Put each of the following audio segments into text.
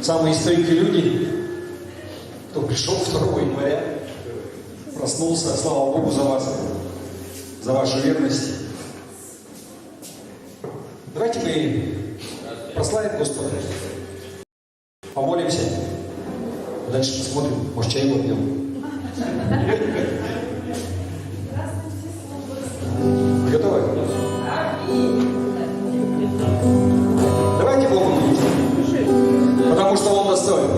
самые стойкие люди, кто пришел 2 января, проснулся, слава Богу за вас, за вашу верность. Давайте мы прославим Господа, помолимся, дальше посмотрим, может, чай попьем. Готовы? Давайте Богу молиться, потому что Он достоин.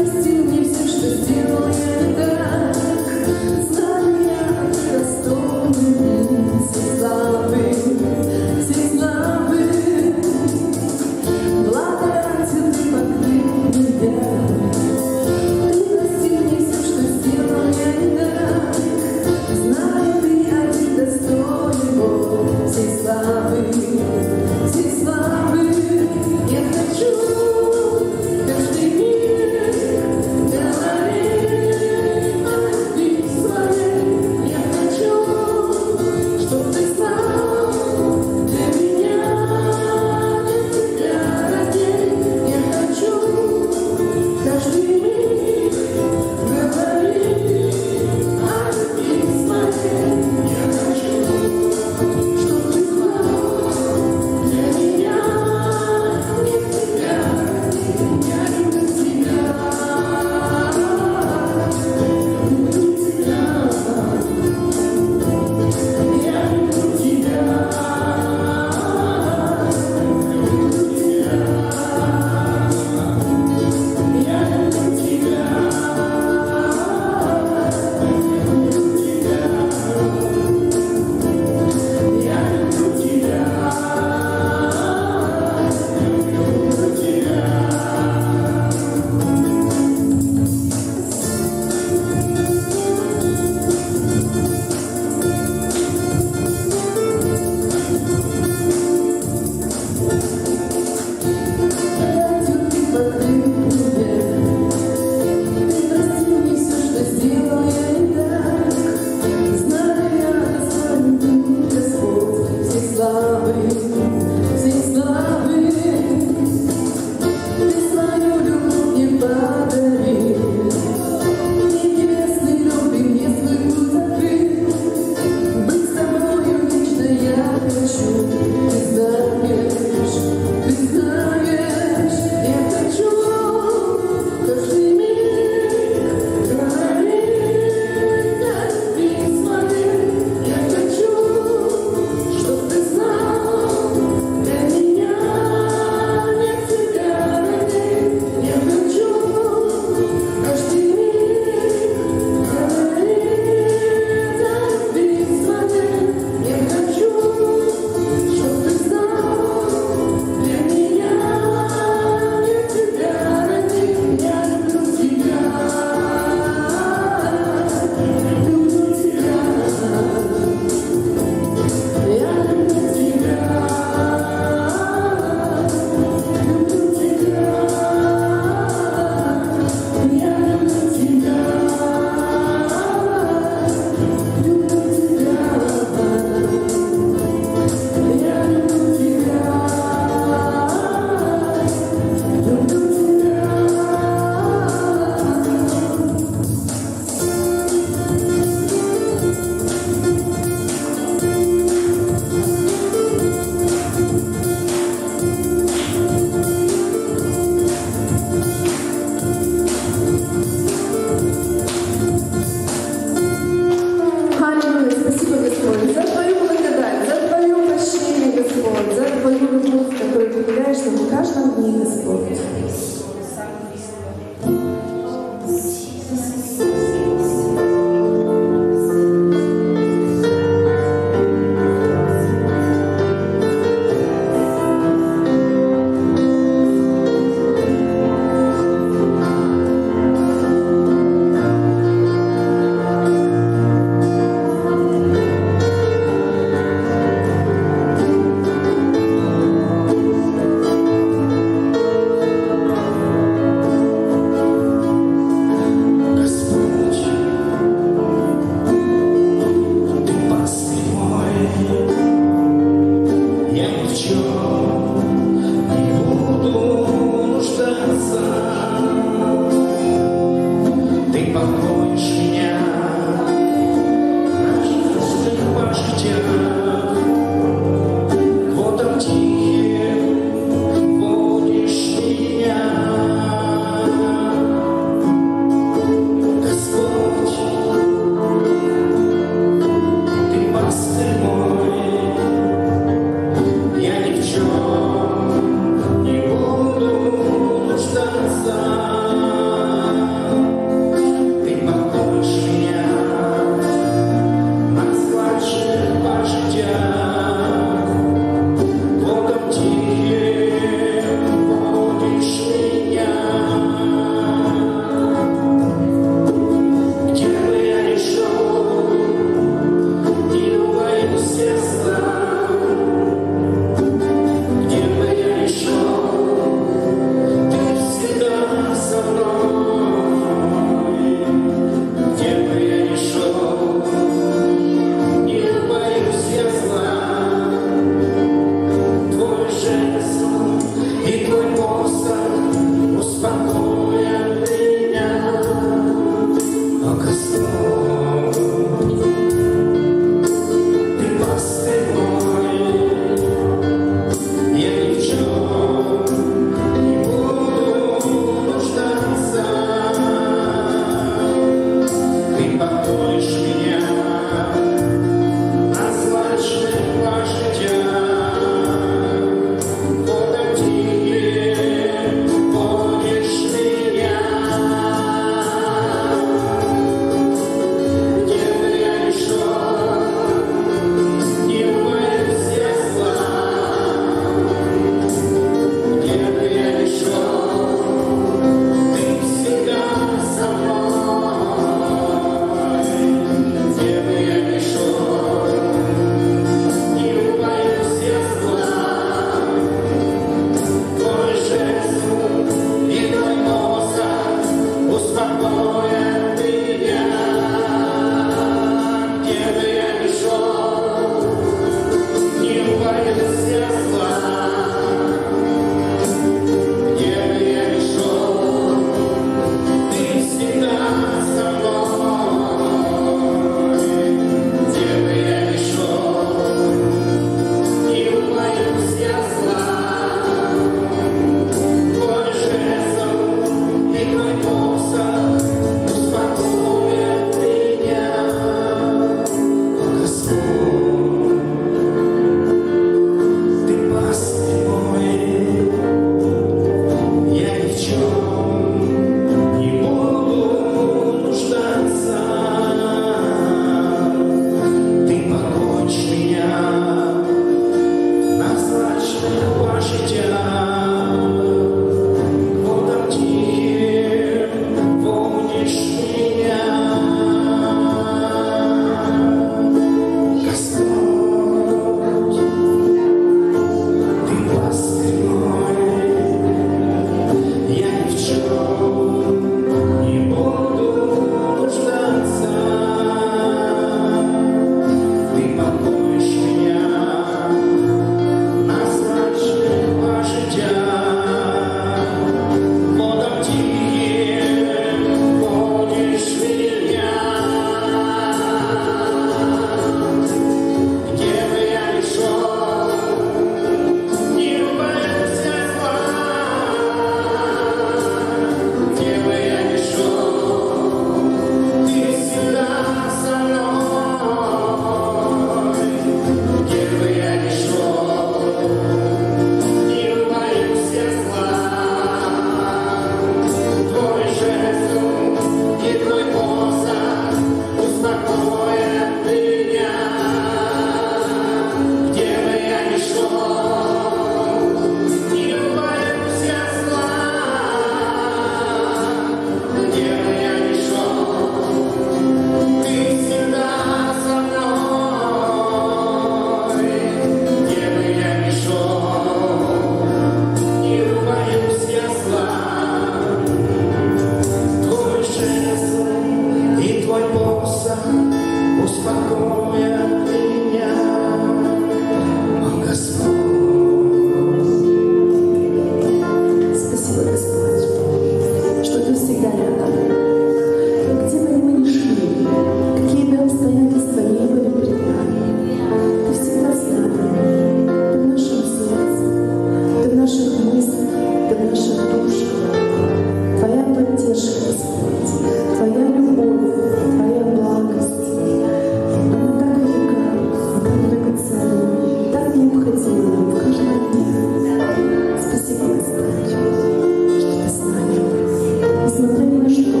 несмотря ни на что,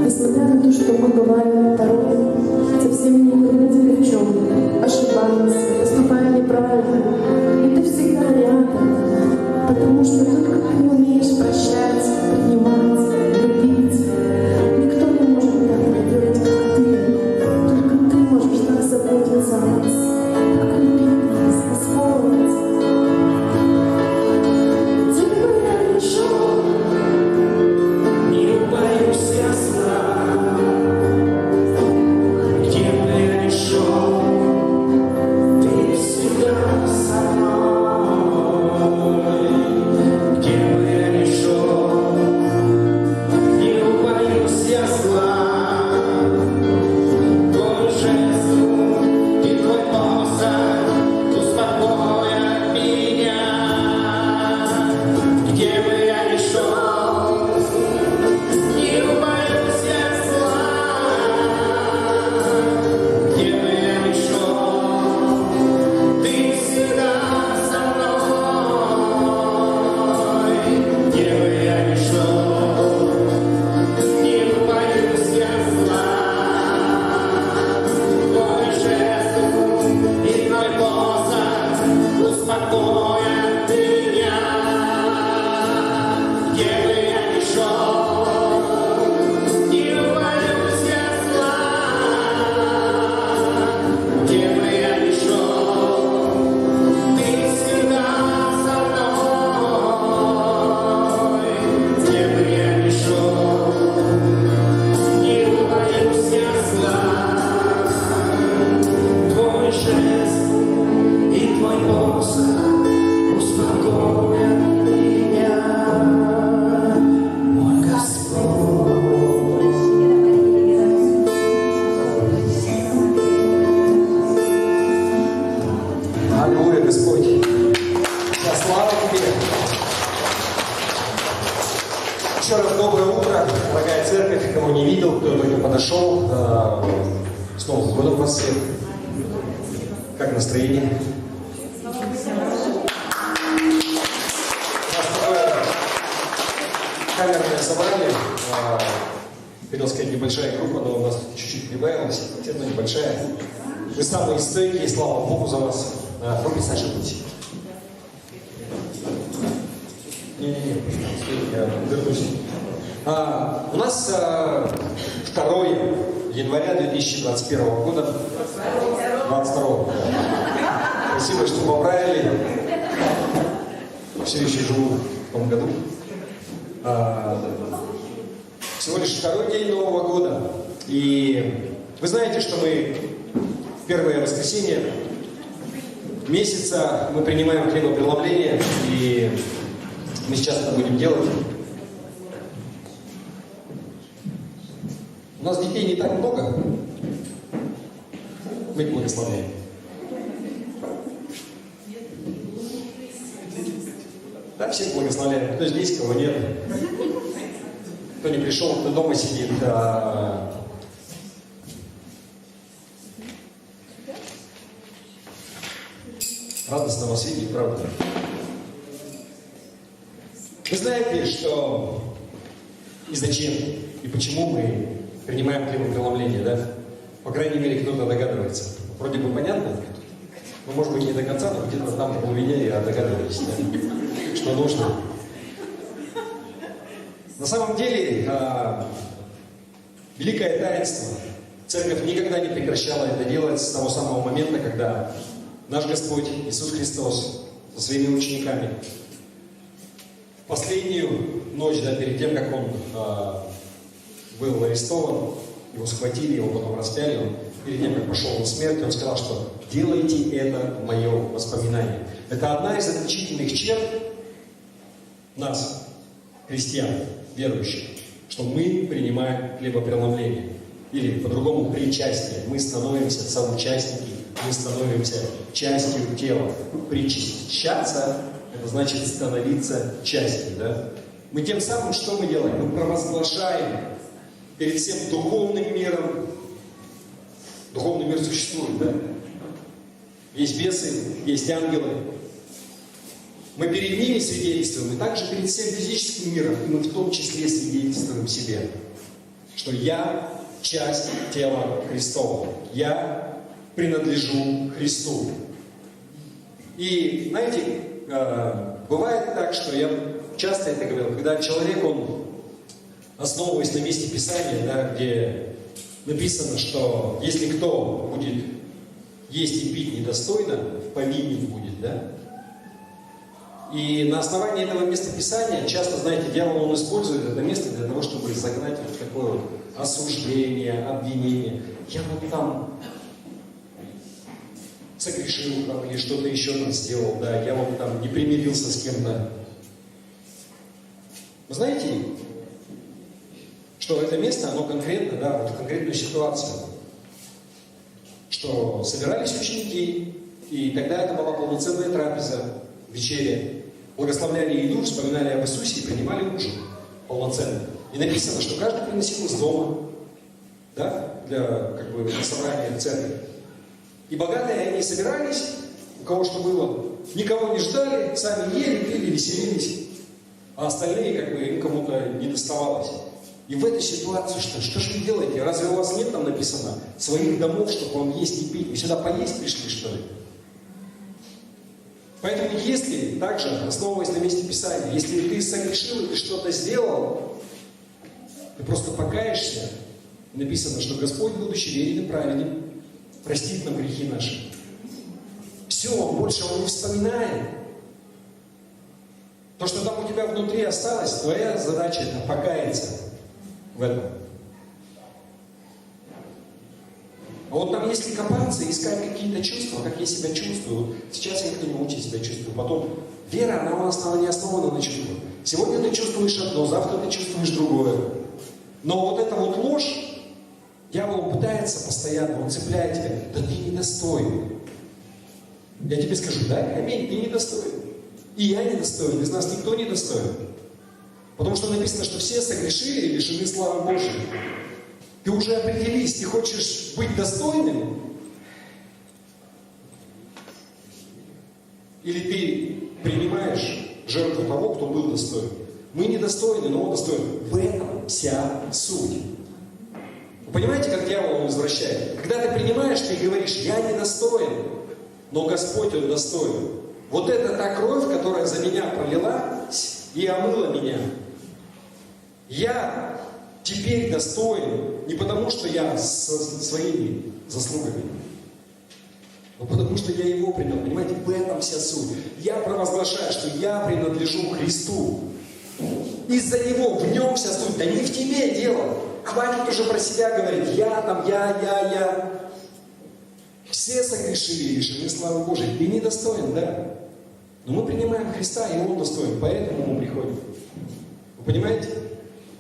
несмотря на то, что мы бываем порой совсем не вроде ни в чем, ошибаемся, поступая неправильно, и ты всегда рядом, потому что только ты умеешь прощать, принимать, любить. Никто не может так делать, как ты. Только ты можешь так заботиться о нас, так любить нас, исполнить. Где бы я ни шел, не боюсь я зла. Где бы я ни шел, ты всегда со мной. Где бы я ни шел, не боюсь я зла. Твой жест и твой посох успокоят меня. Где бы я ни шел, не боюсь я зла. Где бы я ни шел, ты всегда со мной. Где бы я ни шел, не боюсь я зла. Твой жест и твой посох успокоят меня. Где бы я ни шел, не боюсь я зла. Где бы я ни шел, ты всегда со мной. Где бы я ни шел, не боюсь я зла. Твой жест и твой посох успокоят меня, мой Господь. Аллилуйя, Господь. Да, слава Тебе. Еще раз доброе утро, дорогая церковь, кого не видел, кто только подошел. С Новым годом вас всех. Как настроение? У нас такое камерное собрание. Хотел сказать, небольшая группа, но у нас чуть-чуть прибавилось, все равно небольшая. Вы самые стойкие, слава Богу за вас. Вы присаживайтесь. Не-не-не, я вернусь. У нас 2 января 2021 года. 22-го. Спасибо, что поправили. Все еще живу в том году. Всего лишь 2-й день Нового года. И вы знаете, что мы в первое воскресенье месяца мы принимаем хлебопреломление, и мы сейчас это будем делать. У нас детей не так много. Мы их благословляем. Да, всех благословляем. Кто здесь, кого нет. Кто не пришел, кто дома сидит. Радостно вас видеть, правда. Вы знаете, что и зачем, и почему мы принимаем хлебопреломление, да? По крайней мере, кто-то догадывается. Вроде бы понятно, но может быть не до конца, но где-то там в глубине я догадываюсь, да? Что нужно. На самом деле, великое таинство. Церковь никогда не прекращала это делать с того самого момента, когда наш Господь Иисус Христос со своими учениками в последнюю ночь, да, перед тем, как Он был арестован, его схватили, его потом распяли, он, перед тем, как пошел на смерть, Он сказал, что делайте это в мое воспоминание. Это одна из отличительных черт нас, христиан, верующих, что мы принимаем хлебопреломление. Или по-другому причастие. Мы становимся соучастники, мы становимся частью тела. Причащаться – это значит становиться частью. Да? Мы тем самым, что мы делаем? Мы провозглашаем перед всем духовным миром. Духовный мир существует, да? Есть бесы, есть ангелы. Мы перед ними свидетельствуем, и также перед всем физическим миром, и мы в том числе свидетельствуем себе, что я часть тела Христова. Я принадлежу Христу. И, знаете, бывает так, что я часто это говорил, когда человек, он, основываясь на месте Писания, да, где написано, что если кто будет есть и пить недостойно, повинен будет, да? И на основании этого местописания часто, знаете, дьявол, он использует это место для того, чтобы загнать вот такое вот осуждение, обвинение. Я вот там согрешил там, или что-то еще там сделал, да, я вот там не примирился с кем-то. Вы знаете, что это место, оно конкретно, да, вот в конкретную ситуацию. Что собирались ученики, и тогда это была полноценная трапеза, вечеря. Благословляли еду, вспоминали об Иисусе и принимали ужин полноценно. И написано, что каждый приносил из дома, да, для собрания в церкви. И богатые они собирались, у кого что было, никого не ждали, сами ели, пили, веселились, а остальные им кому-то не доставалось. И в этой ситуации что ж вы делаете? Разве у вас нет там написано своих домов, чтобы вам есть и пить? Вы сюда поесть пришли, что ли? Поэтому если, также, основываясь на месте Писания, если ты согрешил и ты что-то сделал, ты просто покаешься, написано, что Господь, будучи верен и праведен, простит нам грехи наши. Все, больше Он не вспоминает. То, что там у тебя внутри осталось, твоя задача это покаяться в этом. А вот там, если копаться, искать какие-то чувства, как я себя чувствую, вот сейчас никто не учит себя чувствовать. Потом вера, она у нас не основана на чувствах. Сегодня ты чувствуешь одно, завтра ты чувствуешь другое. Но вот эта вот ложь, дьявол пытается постоянно, он цепляет тебя. Да ты недостоин. Я тебе скажу, да, аминь, ты недостоин. И я недостоин, из нас никто не достоин. Потому что написано, что все согрешили и лишены славы Божьей. Ты уже определись, ты хочешь быть достойным? Или ты принимаешь жертву того, кто был достоин? Мы недостойны, но он достоин. В этом вся суть. Вы понимаете, как дьявол он извращает? Когда ты принимаешь, ты говоришь, я недостоин, но Господь, Он достоин. Вот это та кровь, которая за меня пролилась и омыла меня. Я теперь достоин не потому, что я со своими заслугами, но потому, что я Его принял. Понимаете, в этом вся суть. Я провозглашаю, что я принадлежу Христу. Из-за Него, в Нем вся суть. Да не в тебе дело. Хватит уже про себя говорить. Я. Все согрешили и лишены славы Божией. Ты недостоин, да. Но мы принимаем Христа, и Он достоин. Поэтому мы приходим. Вы понимаете?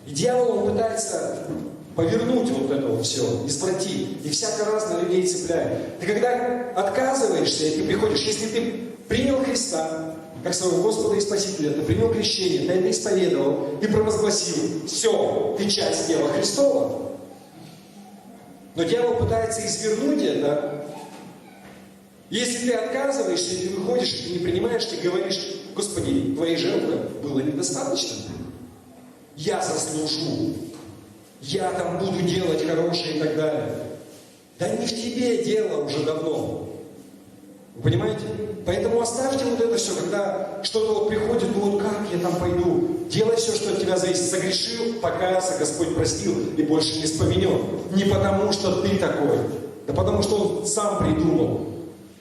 И дьявол, он пытается повернуть вот это вот все, извратить. И всяко разно людей цепляет. Ты когда отказываешься, и ты приходишь, если ты принял Христа, как своего Господа и Спасителя, ты принял крещение, ты это исповедовал, ты провозгласил, все, ты часть тела Христова. Но дьявол пытается извернуть это. Если ты отказываешься, и ты выходишь, и ты не принимаешь, ты говоришь, Господи, твоей жертвы было недостаточно. Я заслужу. Я там буду делать хорошее и так далее. Да не в тебе дело уже давно. Вы понимаете? Поэтому оставьте вот это все, когда что-то вот приходит, ну вот как я там пойду? Делай все, что от тебя зависит. Согрешил, покаялся, Господь простил и больше не вспомнет. Не потому, что ты такой, да потому, что Он сам придумал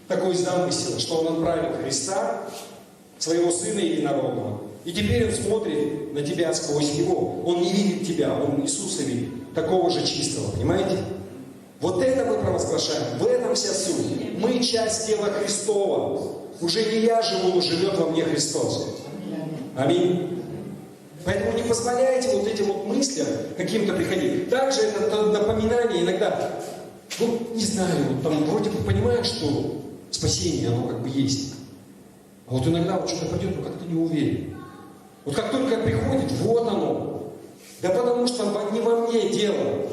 такой замысел, что Он отправил Христа, своего Сына Единородного. И теперь Он смотрит на тебя сквозь Его. Он не видит тебя, Он Иисуса видит, такого же чистого, понимаете? Вот это мы провозглашаем, в этом вся суть. Мы часть тела Христова. Уже не я живу, но живет во мне Христос. Аминь. Поэтому не позволяйте вот этим вот мыслям каким-то приходить. Также это напоминание иногда, ну, не знаю, вот там вроде бы понимаешь, что спасение, оно как бы есть. А вот иногда вот что-то придет, но как-то не уверен. Вот как только приходит, вот оно. Да потому что не во мне дело.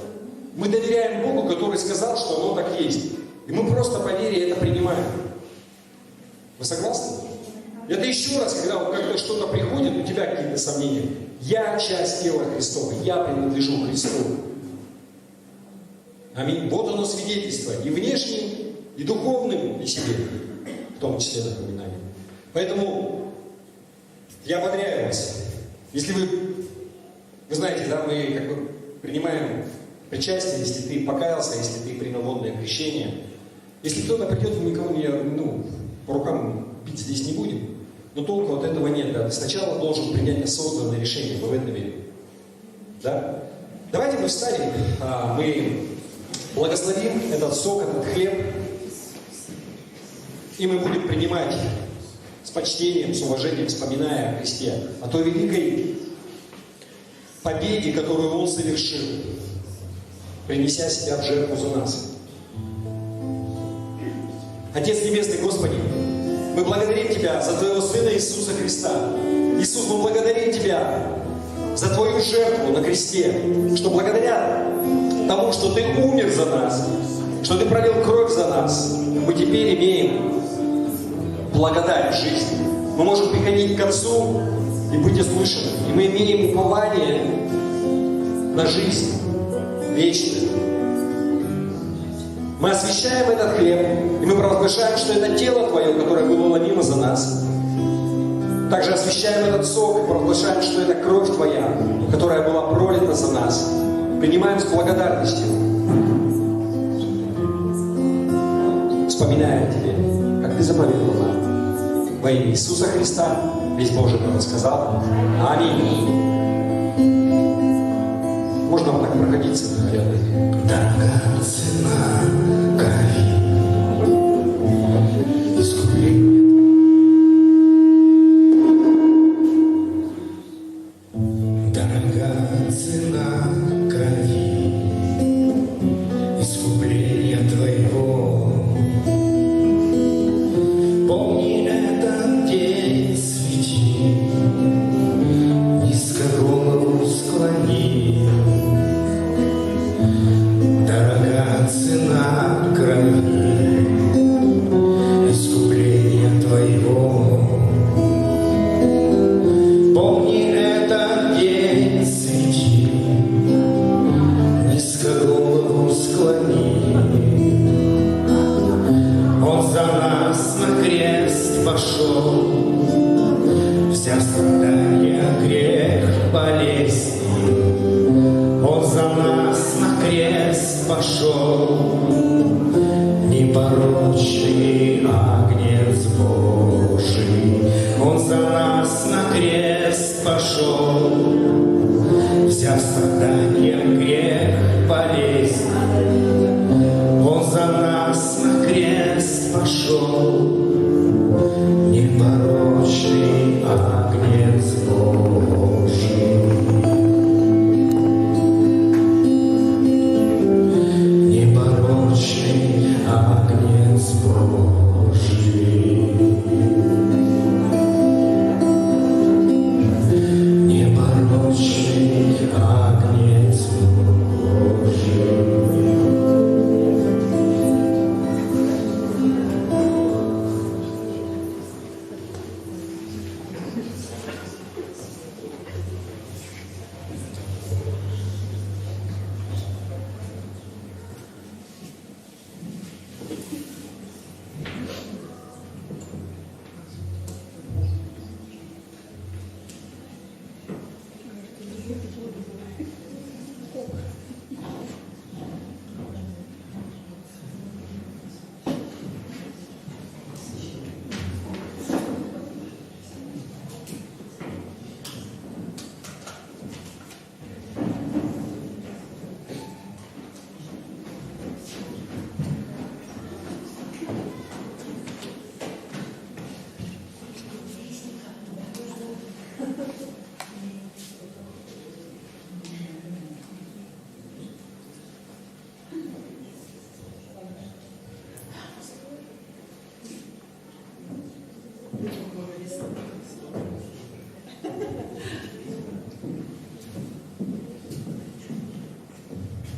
Мы доверяем Богу, который сказал, что оно так есть. И мы просто по вере это принимаем. Вы согласны? Это еще раз, когда как-то что-то приходит, у тебя какие-то сомнения. Я часть тела Христова, я принадлежу Христу. Аминь. Вот оно свидетельство и внешним, и духовным, и себе, в том числе напоминание. Поэтому я ободряю вас. Если вы знаете, да, мы как бы принимаем причастие, если ты покаялся, если ты принял водное крещение. Если кто-то придет, мы никого по рукам бить здесь не будем. Но толку от этого нет. Да? Ты сначала должен принять осознанное решение. Мы в это верим. Да? Давайте мы встанем. Мы благословим этот сок, этот хлеб. И мы будем принимать с почтением, с уважением, вспоминая о Христе, о той великой победе, которую Он совершил, принеся себя в жертву за нас. Отец Небесный, Господи, мы благодарим Тебя за Твоего Сына Иисуса Христа. Иисус, мы благодарим Тебя за Твою жертву на кресте, что благодаря тому, что Ты умер за нас, что Ты пролил кровь за нас, мы теперь имеем благодать в жизни. Мы можем приходить к Отцу и быть услышанным. И мы имеем упование на жизнь вечную. Мы освящаем этот хлеб, и мы провозглашаем, что это тело Твое, которое было ломимо за нас. Также освящаем этот сок и провозглашаем, что это кровь Твоя, которая была пролита за нас. Принимаем с благодарностью, вспоминая о Тебе, как Ты заповедовал нам. Во имя Иисуса Христа весь Божий народ сказал аминь. Можно вот так проходиться рядом. Дорогая цена крови, искупление. Дорогая цена крови, искупления Твоего. Помни этот день, свети, низко голову склони. Дорога цена крови, искупления Твоего. Помни этот день, свети, низко голову склони. Он за нас на крест пошел, вся страдания, грех, болезнь. Он за нас на крест пошел, непорочный Агнец Божий. Он за нас на крест пошел, взяв страдания, грех, болезнь. Он за нас на крест пошел, непорочный Агнец Божий. Непорочный Агнец Божий. Непорочный Агнец Божий.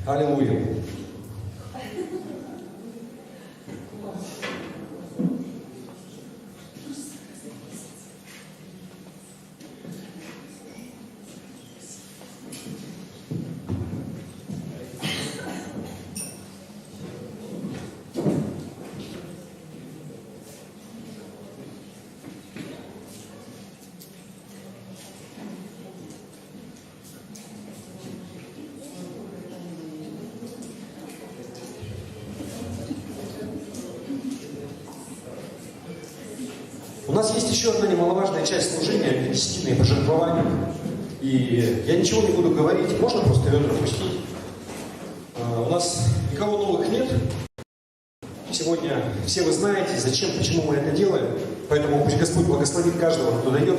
Аллилуйя. нас есть еще одна немаловажная часть служения, это десятинные пожертвования. И я ничего не буду говорить, можно просто ее пропустить. У нас никого новых нет. Сегодня все вы знаете, зачем, почему мы это делаем. Поэтому пусть Господь благословит каждого, кто дает,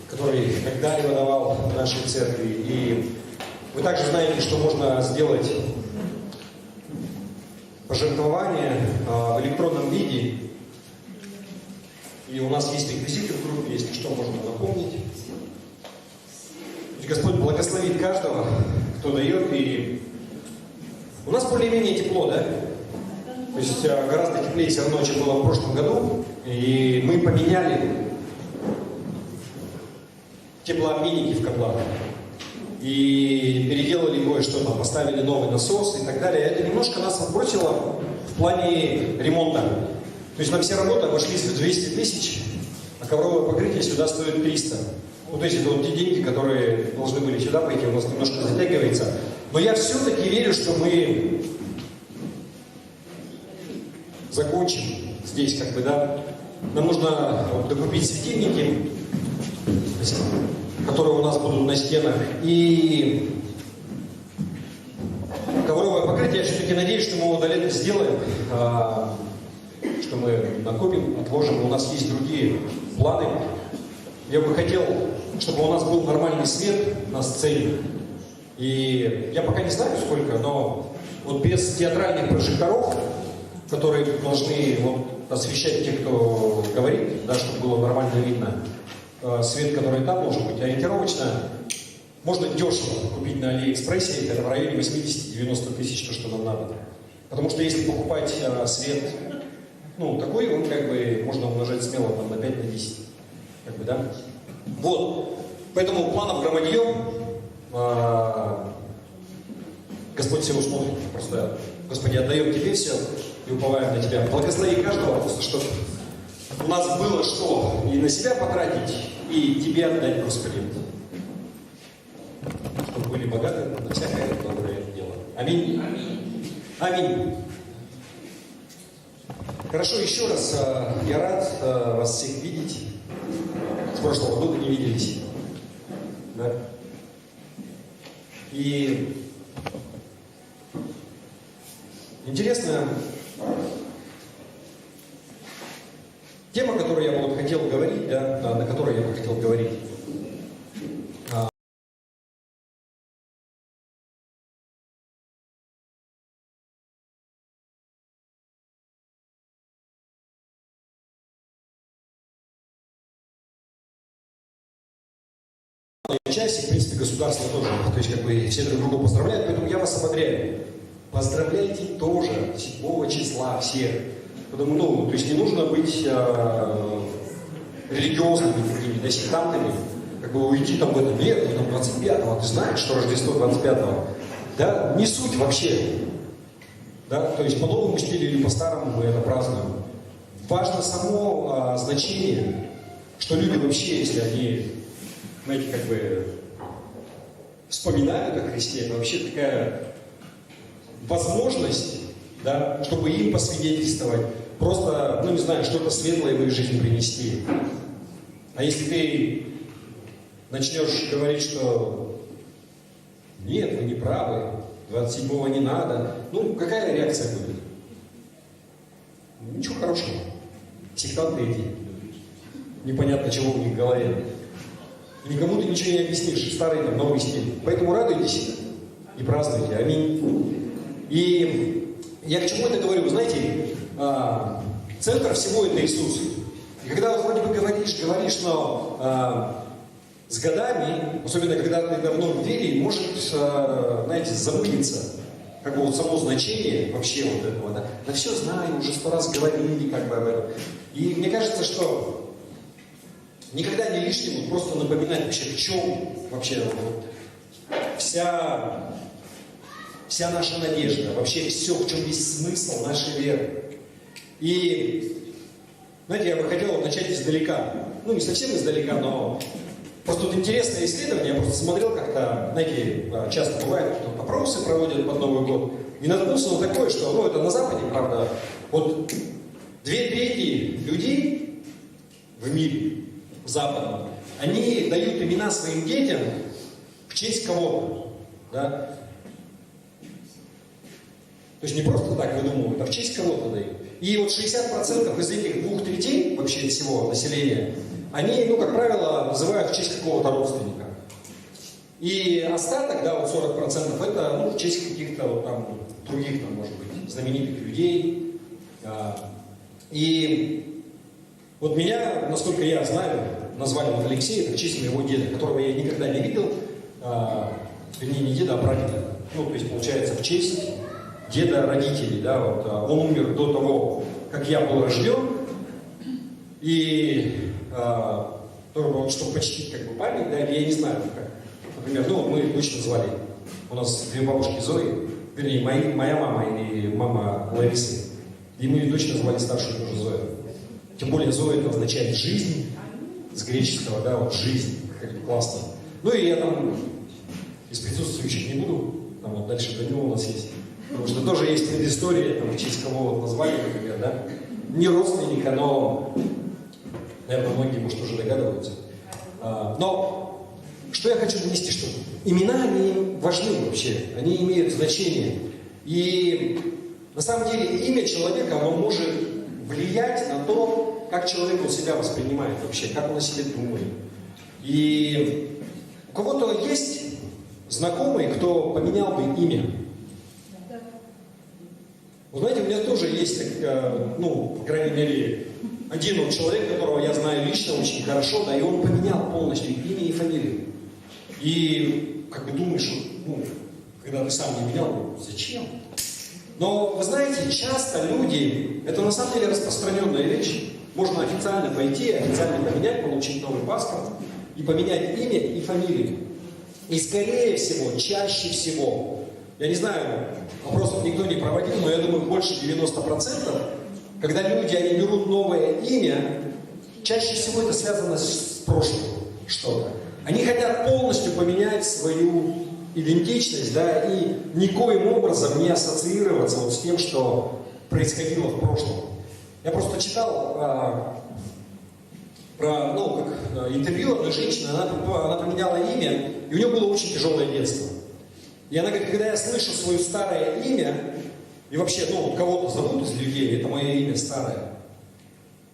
который когда-либо давал в нашей церкви. И вы также знаете, что можно сделать пожертвование в электронном виде. И у нас есть реквизиты в группе, если что, можно напомнить. Пусть Господь благословит каждого, кто дает. И у нас более-менее тепло, да? То есть гораздо теплее все равно, чем было в прошлом году. И мы поменяли теплообменники в котлах. И переделали кое-что, там, поставили новый насос и так далее. Это немножко нас отбросило в плане ремонта. То есть нам все работы обошлись в 200 тысяч, а ковровое покрытие сюда стоит 300. Ну, то есть это вот те деньги, которые должны были сюда пойти, у нас немножко затягивается. Но я все-таки верю, что мы закончим здесь, как бы, да. Нам нужно докупить светильники, которые у нас будут на стенах, и ковровое покрытие. Я все-таки надеюсь, что мы его до лета сделаем, что мы накопим, отложим. У нас есть другие планы. Я бы хотел, чтобы у нас был нормальный свет на сцене. И я пока не знаю, сколько, но вот без театральных прожекторов, которые должны вот освещать тех, кто говорит, да, чтобы было нормально видно, свет, который там должен быть, ориентировочно можно дешево купить на Алиэкспрессе, это в районе 80-90 тысяч, то, что нам надо. Потому что если покупать свет, ну, такой, он как бы можно умножать смело там, на 5, на 10. Как бы, да? Вот. Поэтому планов громадьем. Господь все усмотрит. Просто, Господи, отдаем Тебе все и уповаем на Тебя. Благослови каждого, просто чтобы у нас было что и на себя потратить, и Тебе отдать, Господи. Чтобы были богаты на всякое доброе дело. Аминь. Аминь. Хорошо, еще раз я рад вас всех видеть. С прошлого года не виделись. Да? И интересная тема, которую я бы хотел говорить, да, на которой я бы хотел говорить. Часть, в принципе, государство тоже, то есть как бы все друг друга поздравляют, поэтому я вас ободряю. Поздравляйте тоже 7 числа всех. Потому, ну, то есть не нужно быть религиозными такими, да, сектантами, как бы уйти там в этот век, там 25-го, ты знаешь, что Рождество 25-го. Да, не суть вообще. Да, то есть по новому стилю или по старому мы это празднуем. Важно само значение, что люди вообще, если они, знаете, как бы вспоминают о Христе, это вообще такая возможность, да, чтобы им посвидетельствовать, просто, ну не знаю, что-то светлое в их жизнь принести. А если ты начнешь говорить, что нет, вы не правы, 27-го не надо, ну какая реакция будет? Ничего хорошего. Сектанты эти. Непонятно, чего у них в голове. Никому ты ничего не объяснишь, старый там, новый стиль. Поэтому радуйтесь и празднуйте. Аминь. И я к чему это говорю? Вы знаете, центр всего это Иисус. И когда вот вроде бы говоришь, но с годами, особенно когда ты давно в вере, может, знаете, забыться. Как бы вот само значение вообще вот этого. Да, да все знаю, уже 100 раз говорили как бы об этом. И мне кажется, что никогда не лишним просто напоминать вообще, в чем вообще вот, вся наша надежда, вообще все, в чем есть смысл нашей веры. И, знаете, я бы хотел начать издалека. Ну, не совсем издалека, но просто тут интересное исследование. Я просто смотрел как-то, знаете, часто бывает, что опросы проводят под Новый год. И наткнулся на такое, что, ну, это на Западе, правда, вот 2/3 людей в мире, в западном, они дают имена своим детям в честь кого-то. Да? То есть не просто так выдумывают, а в честь кого-то дают. И вот 60% из этих 2/3 вообще всего населения, они, ну, как правило, называют в честь какого-то родственника. И остаток, да, вот 40%, это, ну, в честь каких-то вот там других, там, может быть, знаменитых людей. И вот меня, насколько я знаю, назвали вот Алексей, это в честь моего деда, которого я никогда не видел, вернее, не деда, а прадеда. Ну, то есть, получается, в честь деда родителей, да, вот, он умер до того, как я был рожден, и вот, чтобы почтить как бы память, да, я не знаю, как, например, ну, мы дочь звали, у нас две бабушки Зои, вернее, моя мама и мама Ларисы, и мы дочь назвали старшую тоже Зоя. Тем более Зоя это означает жизнь, с греческого, да, вот жизнь, как классно. Ну и я там из присутствующих не буду, там вот дальше Данил у нас есть. Потому что тоже есть предыстория, там, в честь кого вот назвали, например, да? Не родственника, но, наверное, многие, может, уже догадываются. Но что я хочу донести, что имена, они важны вообще, они имеют значение. И на самом деле имя человека, оно может влиять на то, как человек себя воспринимает вообще, как он о себе думает. И у кого-то есть знакомый, кто поменял бы имя. Вы знаете, у меня тоже есть, ну, по крайней мере, один вот человек, которого я знаю лично очень хорошо, да, и он поменял полностью имя и фамилию. И как бы думаешь, ну, когда ты сам не менял, ну, зачем? Но вы знаете, часто люди, это на самом деле распространенная вещь, можно официально пойти, официально поменять, получить новый паспорт и поменять имя и фамилию. И скорее всего, чаще всего, я не знаю, опросов никто не проводил, но я думаю, больше 90%, когда люди, они берут новое имя, чаще всего это связано с прошлым что-то. Они хотят полностью поменять свою идентичность, да, и никоим образом не ассоциироваться вот с тем, что происходило в прошлом. Я просто читал про, ну, как интервью одной женщины, она поменяла имя, и у нее было очень тяжелое детство. И она говорит, когда я слышу свое старое имя, и вообще, ну, кого-то зовут из людей, это мое имя старое,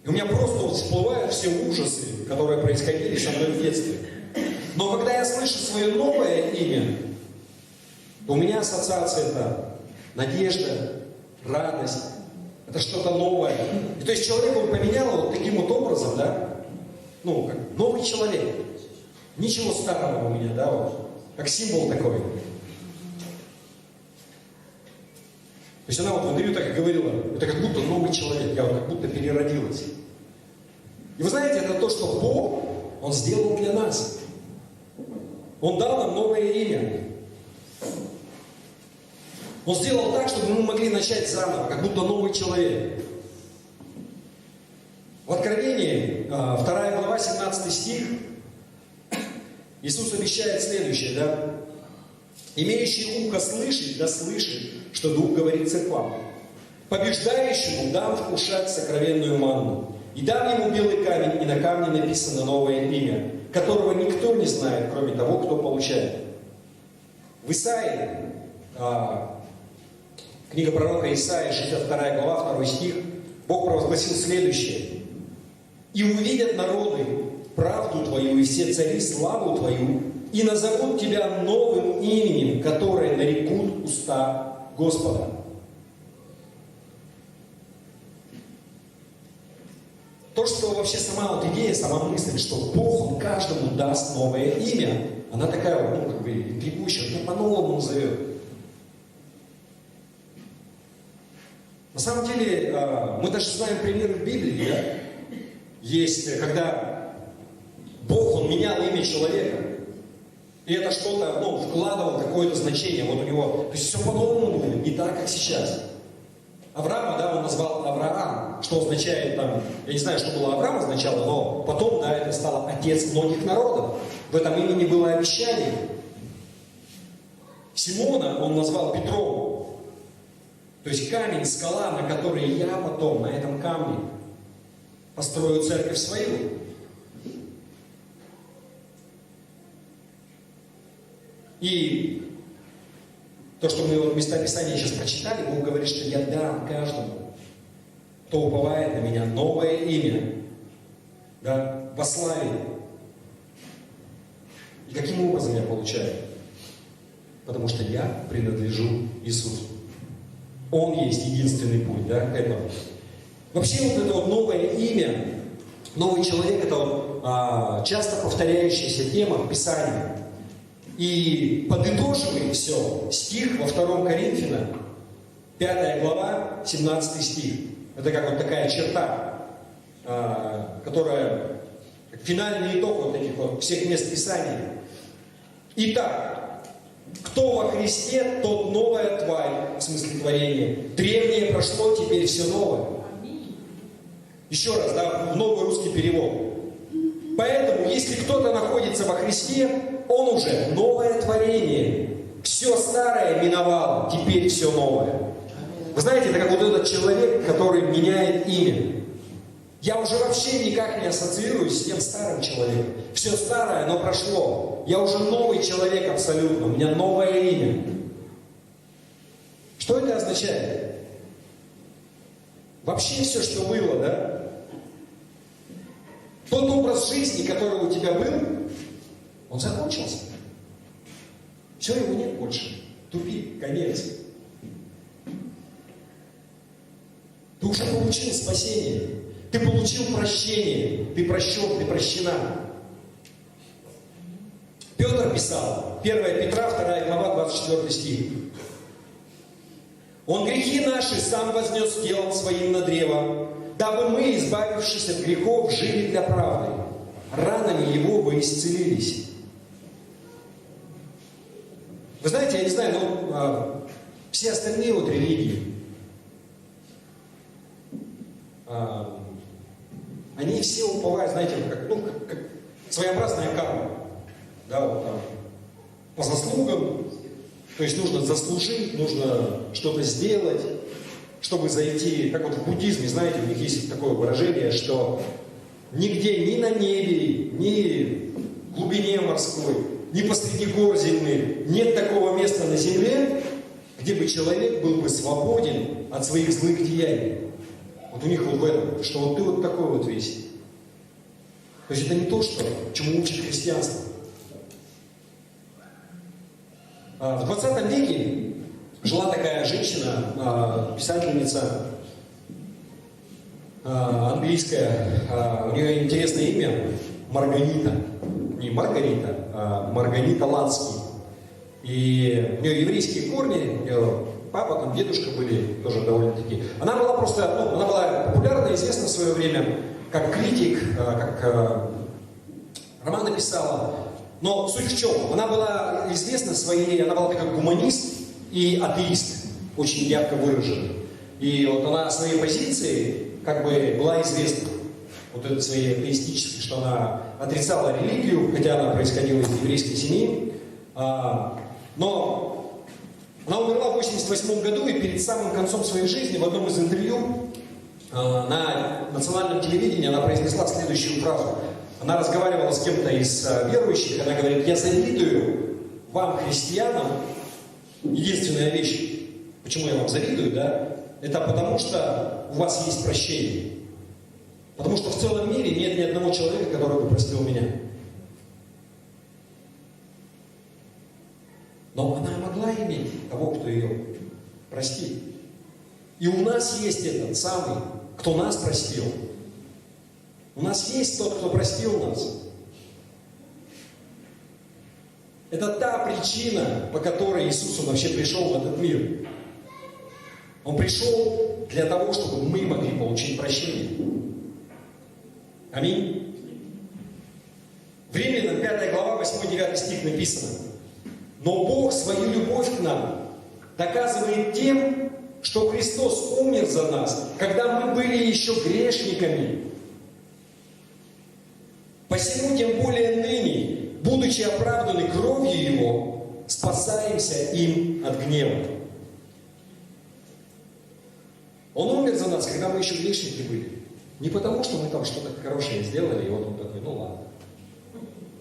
и у меня просто вот всплывают все ужасы, которые происходили со мной в детстве. Но когда я слышу свое новое имя, то у меня ассоциация это надежда, радость, это что-то новое. И то есть человек, он поменял вот таким вот образом, да, ну, как новый человек. Ничего старого у меня, да, вот, как символ такой. То есть она вот в интервью так и говорила, это как будто новый человек, я вот как будто переродилась. И вы знаете, это то, что Бог, Он сделал для нас. Он дал нам новое имя. Он сделал так, чтобы мы могли начать заново, как будто новый человек. В Откровении, 2 глава, 17 стих, Иисус обещает следующее, да? «Имеющий ухо слышит, да слышит, что Дух говорит церквам. Побеждающему дам вкушать сокровенную манну, и дам ему белый камень, и на камне написано новое имя, которого никто не знает, кроме того, кто получает». В Исаии, книга пророка Исаии, 62 глава, 2 стих, Бог провозгласил следующее. «И увидят народы правду Твою, и все цари славу Твою, и назовут Тебя новым именем, которое нарекут уста Господа». То, что вообще сама вот идея, сама мысль, что Бог, Он каждому даст новое имя, она такая, ну, как бы, интригующая, Он по-новому назовет. На самом деле, мы даже знаем примеры в Библии, да? Есть, когда Бог, Он менял имя человека, и это что-то, ну, вкладывал какое-то значение вот у него. То есть все по-новому было, не так, как сейчас. Авраама, да, он назвал Авраам, что означает там, я не знаю, что было Авраам означало, но потом, да, это стало отец многих народов. В этом имени было обещание. Симона он назвал Петром. То есть камень, скала, на которой я потом, на этом камне. построю церковь свою. И то, что мы вот места Писания сейчас прочитали, Бог говорит, что я дам каждому, кто уповает на меня, новое имя, да, во славе. И каким образом я получаю? Потому что я принадлежу Иисусу. Он есть единственный путь, да, к этому. Вообще вот это вот новое имя, новый человек, это вот, часто повторяющаяся тема в Писании. И подытоживает все стих во 2 Коринфянам, 5 глава, 17 стих. Это как вот такая черта, которая как финальный итог вот этих вот всех мест Писания. Итак, кто во Христе, тот новая тварь, в смысле творения. Древнее прошло, теперь все новое. Еще раз, да, в новый русский перевод. Поэтому, если кто-то находится во Христе, он уже новое творение. Все старое миновало, теперь все новое. Вы знаете, это как вот этот человек, который меняет имя. Я уже вообще никак не ассоциируюсь с тем старым человеком. Все старое, оно прошло. Я уже новый человек абсолютно. У меня новое имя. Что это означает? Вообще все, что было, да? Тот образ жизни, который у тебя был, он закончился. Все, его нет больше. Тупик, конец. Ты уже получил спасение. Ты получил прощение. Ты прощен, ты прощена. Петр писал, 1 Петра, 2 глава, 24 стих. Он грехи наши сам вознес телом своим на древо, дабы мы, избавившись от грехов, жили для правды. Ранами его вы исцелились. Вы знаете, я не знаю, но все остальные вот религии, они все уповают, знаете, как своеобразная карма. Да, вот там, по заслугам, то есть нужно заслужить, нужно что-то сделать, чтобы зайти, как вот в буддизме, знаете, у них есть такое выражение, что нигде, ни на небе, ни в глубине морской, ни посреди гор земных нет такого места на земле, где бы человек был бы свободен от своих злых деяний. Вот у них вот в этом, что вот ты вот такой вот весь. То есть это не то, что, чему учит христианство. В 20 веке жила такая женщина, писательница английская, у нее интересное имя Маргарита. Не Маргарита, а Маргарита Ланский. И у нее еврейские корни, у нее папа, там дедушка были тоже довольно-таки. Она была просто, она была популярна, известна в свое время, как критик, как романы писала. Но суть в чем? Она была известна своей, она была как гуманист и атеист, очень ярко выражена. И вот она своей позиции как бы была известна, вот этой своей атеистической, что она отрицала религию, хотя она происходила из еврейской семьи. Но она умерла в 1988 году, и перед самым концом своей жизни в одном из интервью на национальном телевидении она произнесла следующую фразу. Она разговаривала с кем-то из верующих, она говорит: я завидую вам, христианам, единственная вещь, почему я вам завидую, да, это потому что у вас есть прощение. Потому что в целом мире нет ни одного человека, который бы простил меня. Но она могла иметь того, кто ее простит. И у нас есть этот самый, кто нас простил. У нас есть тот, кто простил нас. Это та причина, по которой Иисус вообще пришел в этот мир. Он пришел для того, чтобы мы могли получить прощение. Аминь. В Римлянам 5 глава, 8-9 стих написано: «Но Бог свою любовь к нам доказывает тем, что Христос умер за нас, когда мы были еще грешниками. Посему тем более ныне, будучи оправданы кровью Его, спасаемся им от гнева». Он умер за нас, когда мы еще грешники были. Не потому, что мы там что-то хорошее сделали, и вот он такой, ну ладно.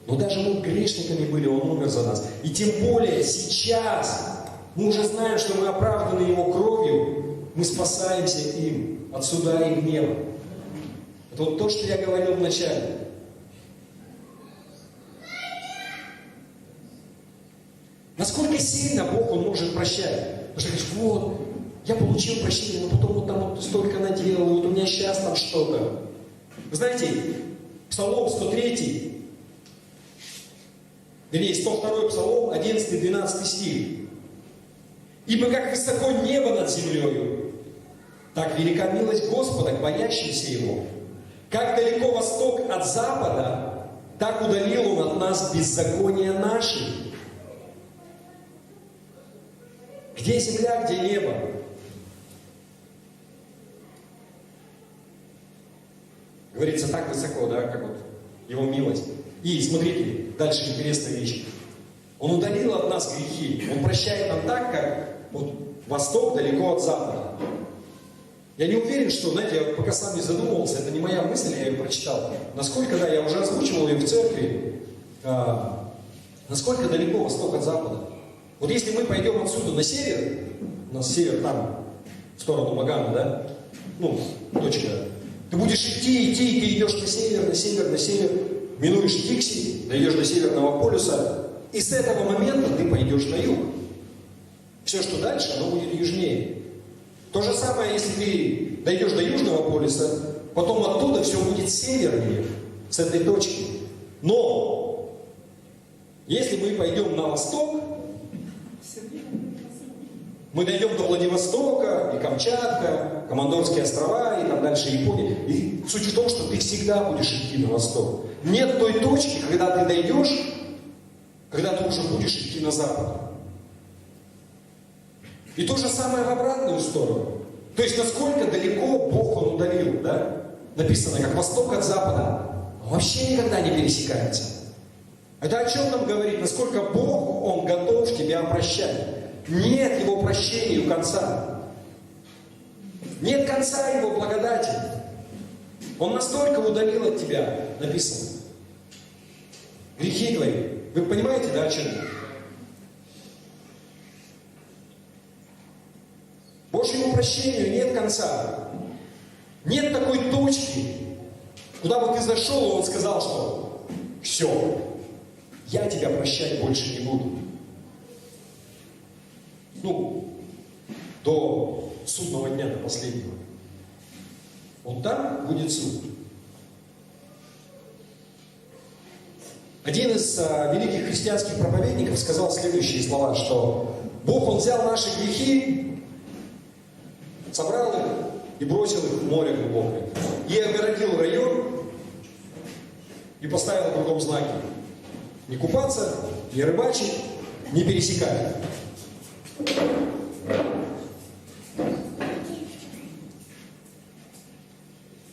Но даже мы грешниками были, он умер за нас. И тем более сейчас мы уже знаем, что мы оправданы Его кровью, мы спасаемся им от суда и гнева. Это вот то, что я говорил в начале. Насколько сильно Бог, Он может прощать. Потому что говоришь, вот, я получил прощение, но потом вот там вот столько наделал, вот у меня сейчас там что-то. Вы знаете, Псалом 103, вернее, 102 Псалом, 11-12 стих. «Ибо как высоко небо над землею, так велика милость Господа к боящимся Его. Как далеко восток от запада, так удалил Он от нас беззакония наши». Где земля, где небо? Говорится, так высоко, да, как вот Его милость. И смотрите, дальше интересная вещь. Он удалил от нас грехи. Он прощает нам так, как вот восток далеко от запада. Я не уверен, что, знаете, я пока сам не задумывался, это не моя мысль, я ее прочитал. Насколько, да, я уже озвучивал ее в церкви, насколько далеко восток от запада. Вот если мы пойдем отсюда на север, у нас север там, в сторону Магана, да, ну, точка, ты будешь идти, и ты идешь на север, на север, на север, минуешь Дикси, дойдешь до Северного полюса, и с этого момента ты пойдешь на юг. Все, что дальше, оно будет южнее. То же самое, если ты дойдешь до Южного полюса, потом оттуда все будет севернее, с этой точки. Но, если мы пойдем на восток, мы дойдем до Владивостока, и Камчатка, Командорские острова, и там дальше Япония. И суть в том, что ты всегда будешь идти на восток. Нет той точки, когда ты дойдешь, когда ты уже будешь идти на запад. И то же самое в обратную сторону. То есть, насколько далеко Бог Он удалил, да? Написано, как восток от запада. Он вообще никогда не пересекается. Это о чем нам говорит? Насколько Бог, Он готов тебя прощать. Нет Его прощению конца. Нет конца Его благодати. Он настолько удалил от тебя, написано. Грехи твои. Вы понимаете, да, о чем я? Божьему прощению нет конца. Нет такой точки, куда бы ты зашел, и Он сказал, что все, я тебя прощать больше не буду. Ну, до судного дня, до последнего. Вот там будет суд. Один из великих христианских проповедников сказал следующие слова, что Бог, Он взял наши грехи, собрал их и бросил их в море глубокое. И огородил район и поставил кругом знаки. Не купаться, не рыбачить, не пересекать.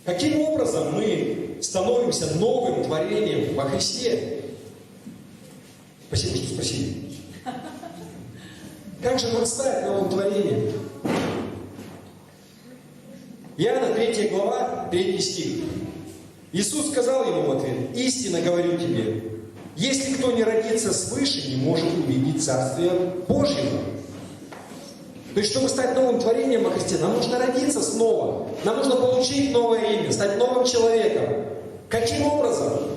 Каким образом мы становимся новым творением во Христе? Спасибо, что спросили. Как же нам стать новым творением? Иоанна 3 глава, 3 стих. Иисус сказал ему в ответ: «Истинно говорю тебе, если кто не родится свыше, не может увидеть Царствие Божьего». То есть, чтобы стать новым творением во Христе, нам нужно родиться снова. Нам нужно получить новое имя, стать новым человеком. Каким образом?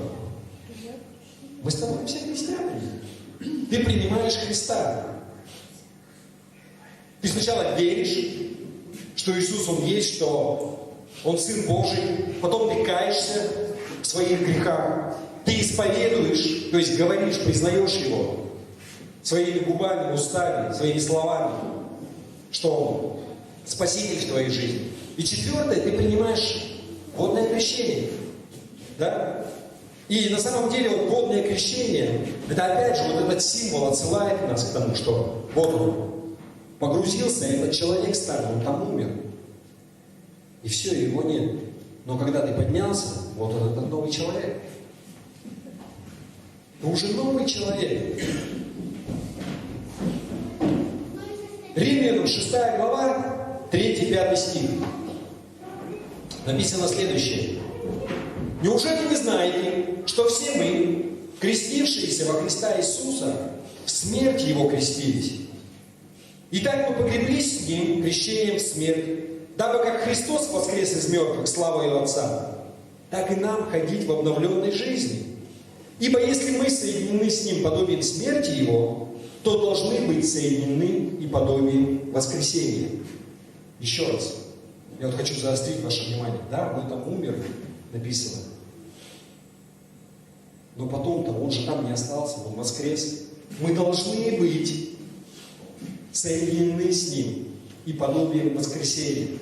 Мы становимся христианами. Ты принимаешь Христа. Ты сначала веришь, что Иисус, Он есть, что Он Сын Божий. Потом ты каешься в своих грехах. Ты исповедуешь, то есть говоришь, признаешь Его своими губами, устами, своими словами, что Он Спаситель в твоей жизни. И четвертое, ты принимаешь водное крещение. Да? И на самом деле вот водное крещение, это опять же вот этот символ отсылает нас к тому, что вот он погрузился, этот человек старый, он там умер. И все, его нет. Но когда ты поднялся, вот он, этот новый человек. Ты уже новый человек. Римлянам 6 глава, 3-5 стих. написано следующее. Неужели не знаете, что все мы, крестившиеся во Христа Иисуса, в смерть Его крестились? Итак, мы погреблись с Ним крещением в смерть, дабы как Христос воскрес из мертвых славою Отца, так и нам ходить в обновленной жизни. Ибо если мы соединены с Ним подобием смерти Его, то должны быть соединены и подобием воскресения. Еще раз, я вот хочу заострить ваше внимание. Да, мы там умерли, написано. Но потом-то он же там не остался, он воскрес. Мы должны быть соединены с Ним и подобием воскресения.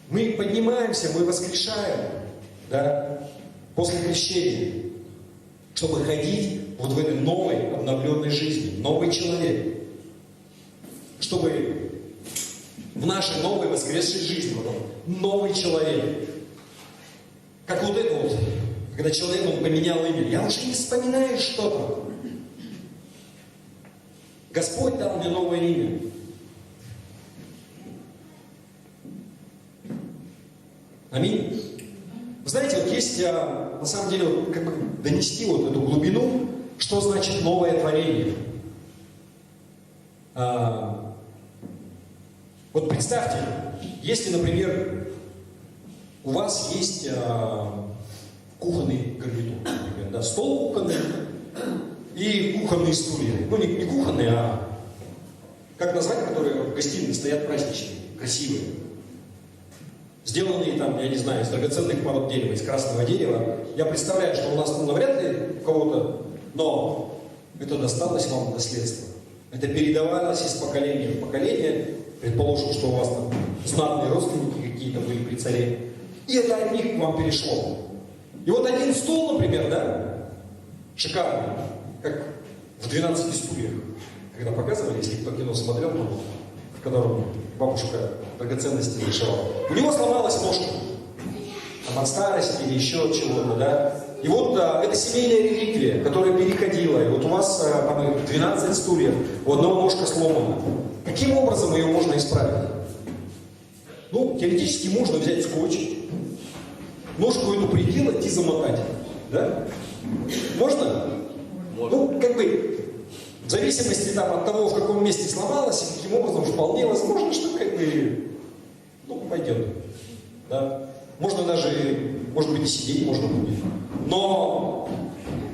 Мы поднимаемся, мы воскрешаем, да, после крещения, чтобы ходить вот в этой новой, обновленной жизни, новый человек. Чтобы в нашей новой воскресшей жизни новый человек. Как вот это вот, когда человек он поменял имя. Я уже не вспоминаю что-то. Господь дал мне новое имя. Аминь. Вы знаете, вот есть, на самом деле, вот, как бы донести вот эту глубину, что значит новое творение. Вот представьте, если, например, у вас есть кухонный гарнитур, например, да, стол кухонный и кухонные стулья. Ну, не кухонные, а как назвать, которые в гостиной стоят праздничные, красивые. Сделанные там, я не знаю, из драгоценных пород дерева, из красного дерева. Я представляю, что у нас навряд ли у кого-то, но это досталось вам в наследство. Это передавалось из поколения в поколение. Предположим, что у вас там знатные родственники какие-то были при царе. И это от них к вам перешло. И вот один стол, например, да, шикарный, как в 12 стульях. Когда показывали, если кто кино смотрел, в котором бабушка драгоценности решала. У него сломалась ножка. Там от старости или еще чего-то, да. И вот это семейная реликвия, которая переходила. И вот у вас там 12 стульев, у одного ножка сломана. Каким образом ее можно исправить? Ну, теоретически можно взять скотч, ножку эту приделать и замотать. Да? Можно? Ну, как бы, в зависимости там, от того, в каком месте сломалось, и каким образом вполне возможно, что как бы, ну, пойдет. Да? Можно даже, может быть, и сидеть можно будет. Но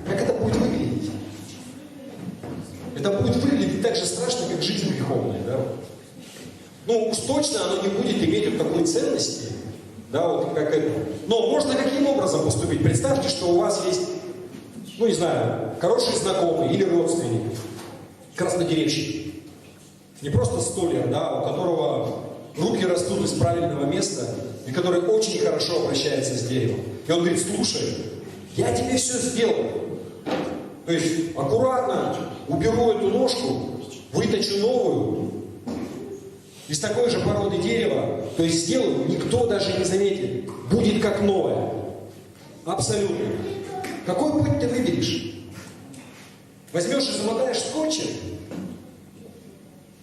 как это будет выглядеть? Это будет выглядеть так же страшно, как жизнь греховная. Да? Ну, уж точно оно не будет иметь вот такой ценности, да, вот как это. Но можно каким образом поступить? Представьте, что у вас есть, ну, не знаю, хороший знакомый или родственник, краснодеревщик. Не просто столяр, да, у которого руки растут из правильного места, и который очень хорошо обращается с деревом. И он говорит: слушай, я тебе все сделаю. То есть аккуратно уберу эту ножку, выточу новую, из такой же породы дерева, то есть сделаю, никто даже не заметит. Будет как новое. Абсолютно. Какой путь ты выберешь? Возьмешь и замотаешь скотчем?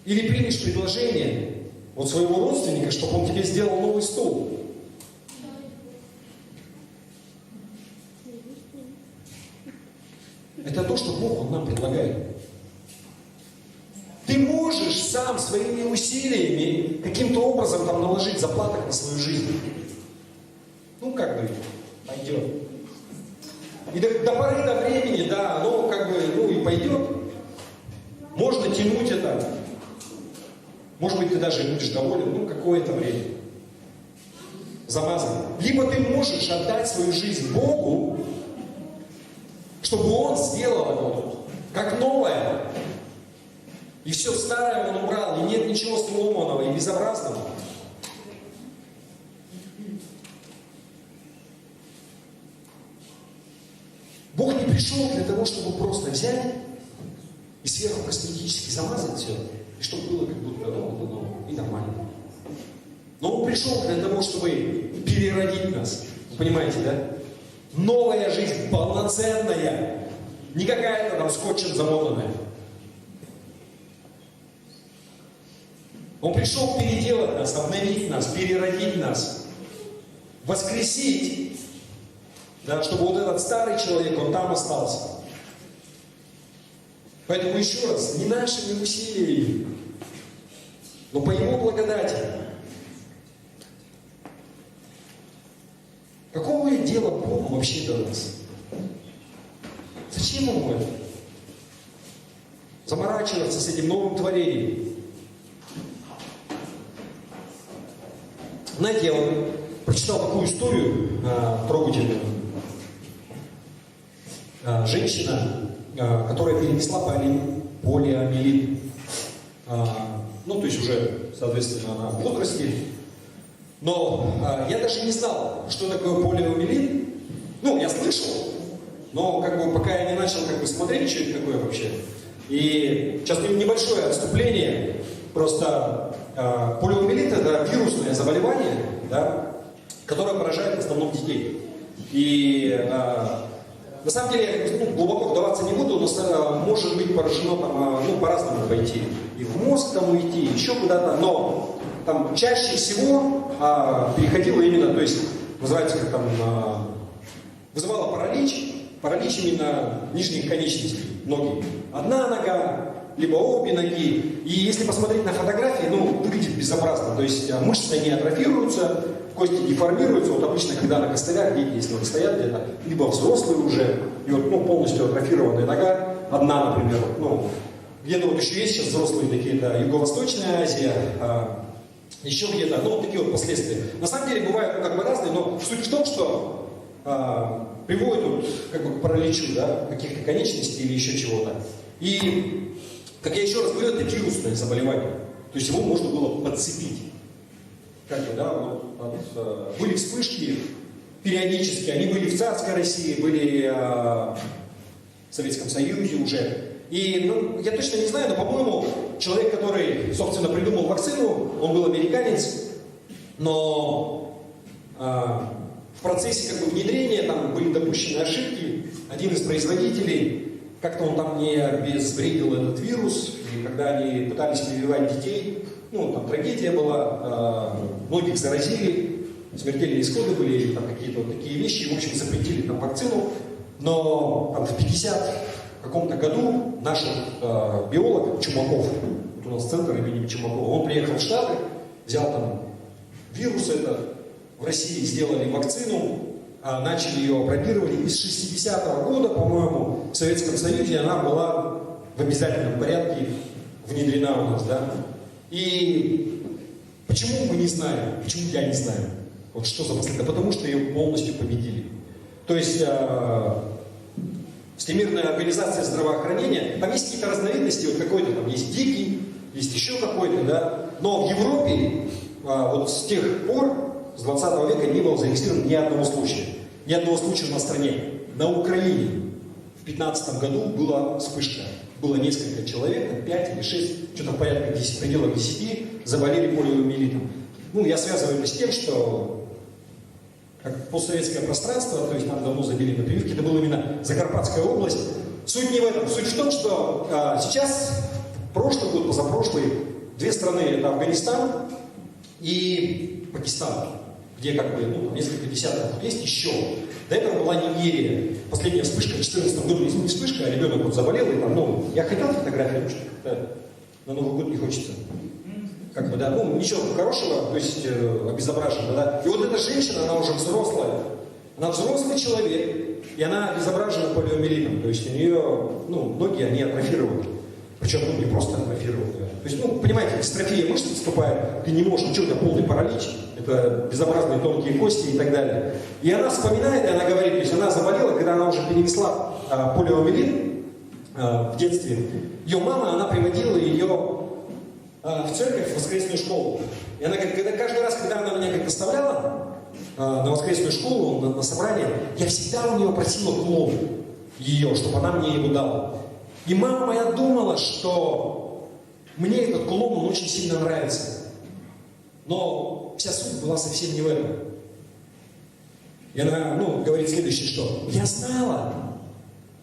Или примешь предложение от своего родственника, чтобы он тебе сделал новый стол? Это то, что Бог Он нам предлагает. Ты можешь сам своими усилиями каким-то образом там наложить заплаток на свою жизнь. Ну, как бы, пойдет. И до поры до времени, да, оно как бы, ну и пойдет. Можно тянуть это. Может быть, ты даже будешь доволен, ну, какое-то время. Замазан. Либо ты можешь отдать свою жизнь Богу, чтобы Он сделал это как новое. И все старое Он убрал, и нет ничего сломанного и безобразного. Бог не пришел для того, чтобы просто взять и сверху косметически замазать все, и чтобы было как будто новое, и нормально. Но Он пришел для того, чтобы переродить нас. Вы понимаете, да? Новая жизнь, полноценная. Не какая-то там скотчем замотанная. Он пришел переделать нас, обновить нас, переродить нас, воскресить, да, чтобы вот этот старый человек, он там остался. Поэтому еще раз, не нашими усилиями, но по Его благодати. Какого дела Богу вообще до нас? Зачем Ему это? Заморачиваться с этим новым творением. Знаете, я вот прочитал такую историю трогательную. Женщина, которая перенесла полиомиелит. Ну, то есть уже, соответственно, она в возрасте. Но я даже не знал, что такое полиомиелит. Ну, я слышал, но как бы пока я не начал смотреть, что это такое вообще. И сейчас небольшое отступление. Просто полиомиелит — это вирусное заболевание, да, которое поражает в основном детей. И на самом деле я глубоко вдаваться не буду, но может быть поражено там, по-разному пойти. И в мозг там уйти, еще куда-то, но там чаще всего переходило именно, то есть называется как там, вызывало паралич именно нижних конечностей, ноги. Одна нога, либо обе ноги. И если посмотреть на фотографии, выглядит безобразно. То есть мышцы не атрофируются, кости деформируются. Вот обычно, когда на костылях, дети, если вот стоят где-то, либо взрослые уже, и вот полностью атрофированная нога, одна, например, где-то вот еще есть сейчас взрослые такие, это Юго-Восточная Азия, еще где-то, вот такие вот последствия. На самом деле бывают разные, но суть в том, что приводит к параличу, да, каких-то конечностей или еще чего-то. И, как я еще раз говорю, это вирусное заболевание. То есть его можно было подцепить. Были вспышки периодически, они были в царской России, были в Советском Союзе уже. И, я точно не знаю, но, по-моему, человек, который, собственно, придумал вакцину, он был американец, но в процессе внедрения там были допущены ошибки. Один из производителей, как-то он там не обезвредил этот вирус, и когда они пытались прививать детей, там трагедия была, многих заразили, смертельные исходы были, там какие-то вот такие вещи, в общем, запретили там вакцину, но там, в 50 каком-то году наш биолог Чумаков, вот у нас центр имени Чумакова, он приехал в Штаты, взял там вирус этот, в России сделали вакцину, начали ее апробировать, и с 60-го года, по-моему, в Советском Союзе она была в обязательном порядке внедрена у нас, да. И почему мы не знаем, почему я не знаю, вот что за последствия? Да потому что ее полностью победили. То есть Всемирная организация здравоохранения, там есть какие-то разновидности, вот какой-то там есть дикий, есть еще какой-то, да. Но в Европе вот с тех пор, с 20 века не было зарегистрировано ни одного случая. Ни одного случая у нас в стране. На Украине в 2015 году была вспышка. Было несколько человек, 5 или 6, что-то в порядка 10, в пределах 10 заболели полиомиелитом. Я связываю это с тем, что как постсоветское пространство, то есть там давно забили на прививки, это была именно Закарпатская область. Суть не в этом. Суть в том, что сейчас, прошлый год, позапрошлый, две страны, это Афганистан и Пакистан, где несколько десятков есть еще. До этого была Нигерия. Последняя вспышка в 2014 году, не вспышка, а ребенок заболел, и там, я хотел фотографию, потому что на Новый год не хочется. Ничего хорошего, то есть обезображено, да. И вот эта женщина, она уже взрослая, она взрослый человек, и она обезображена полиомиелитом, то есть у нее, ноги, они атрофированы. Причем, не просто атрофированы. То есть, понимаете, дистрофия мышц наступает, ты не можешь, ничего, это полный паралич, это безобразные тонкие кости и так далее. И она вспоминает, и она говорит, то есть она заболела, когда она уже перенесла полиомиелит в детстве. Ее мама, она приводила ее в церковь, в воскресную школу. И она говорит, каждый раз, когда она меня оставляла на воскресную школу, на собрание, я всегда у нее просила клон ее, чтобы она мне его дала. И мама моя думала, что мне этот клон, он очень сильно нравится. Но вся суть была совсем не в этом. И она, говорит следующее, что я знала,